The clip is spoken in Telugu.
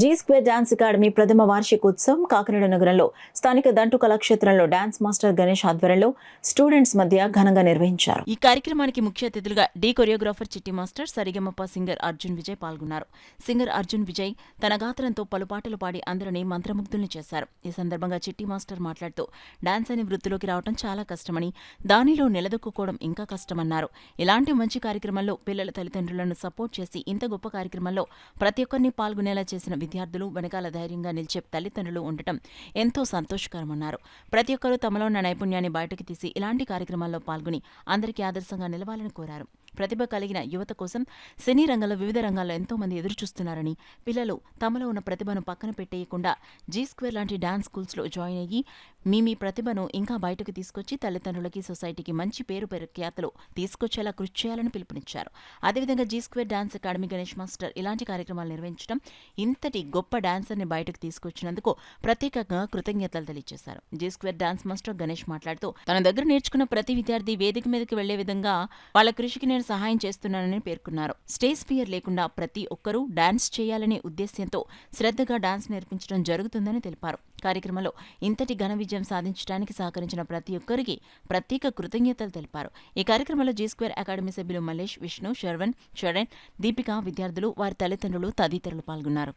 జీ స్క్వేర్ డాన్స్ అకాడమీ ప్రథమ వార్షికోత్సవం కాకినాడ నగరంలో స్థానిక దంటు కళాక్షేత్రంలో డాన్స్ మాస్టర్ గణేష్ ఆధ్వర్యంలో స్టూడెంట్స్ మధ్య ఘనంగా నిర్వహించారు. ఈ కార్యక్రమానికి ముఖ్య అతిథులుగా డి కొరియోగ్రాఫర్ చిట్టి మాస్టర్, సరిగమప సింగర్ అర్జున్ విజయ్ పాల్గొన్నారు. సింగర్ అర్జున్ విజయ్ తన గాత్రంతో పలు పాటలు పాడి అందరినీ మంత్రముగ్ధుల్ని చేశారు. ఈ సందర్భంగా చిట్టి మాస్టర్ మాట్లాడుతూ డాన్స్ అనే వృత్తిలోకి రావడం చాలా కష్టమని, దానిలో నిలదొక్కుకోవడం ఇంకా కష్టమన్నారు. ఇలాంటి మంచి కార్యక్రమంలో పిల్లల తల్లిదండ్రులను సపోర్ట్ చేసి ఇంత గొప్ప కార్యక్రమంలో ప్రతి ఒక్కరిని పాల్గొనేలా చేసిన విద్యార్థులు, వెనకాల ధైర్యంగా నిలిచే తల్లిదండ్రులు ఉండటం ఎంతో సంతోషకరమన్నారు. ప్రతి ఒక్కరూ తమలో ఉన్న నైపుణ్యాన్ని బయటకు తీసి ఇలాంటి కార్యక్రమాల్లో పాల్గొని అందరికీ ఆదర్శంగా నిలవాలని కోరారు. ప్రతిభ కలిగిన యువత కోసం సినీ రంగంలో వివిధ రంగాల్లో ఎంతో మంది ఎదురుచూస్తున్నారని, పిల్లలు తమలో ఉన్న ప్రతిభను పక్కన పెట్టేయకుండా జీ స్క్వేర్ లాంటి డాన్స్ స్కూల్స్లో జాయిన్ అయ్యి మీ ప్రతిభను ఇంకా బయటకు తీసుకొచ్చి తల్లిదండ్రులకి, సొసైటీకి మంచి పేరు ప్రఖ్యాతలు తీసుకొచ్చేలా కృషి చేయాలని పిలుపునిచ్చారు. అదేవిధంగా G square dance academy Ganesh master ఇలాంటి కార్యక్రమాలు నిర్వహించడం, ఇంతటి గొప్ప డాన్సర్ని బయటకు తీసుకొచ్చినందుకు ప్రత్యేకంగా కృతజ్ఞతలు తెలియజేశారు. G square dance master Ganesh మాట్లాడుతూ తన దగ్గర నేర్చుకున్న ప్రతి విద్యార్థి వేదిక మీదకి వెళ్లే విధంగా వాళ్ళ కృషికి నేను సహాయం చేస్తున్నానని పేర్కొన్నారు. స్టేజ్ ఫియర్ లేకుండా ప్రతి ఒక్కరూ డాన్స్ చేయాలనే ఉద్దేశ్యంతో శ్రద్ధగా డాన్స్ నేర్పించడం జరుగుతుందని తెలిపారు. కార్యక్రమంలో ఇంతటి ఘన విజయం సాధించడానికి సహకరించిన ప్రతి ఒక్కరికి ప్రత్యేక కృతజ్ఞతలు తెలిపారు. ఈ కార్యక్రమంలో జీ స్క్వేర్ అకాడమీ సభ్యులు మల్లేష్, విష్ణు, శర్వణ్, చరణ్, దీపిక, విద్యార్థులు, వారి తల్లిదండ్రులు తదితరులు పాల్గొన్నారు.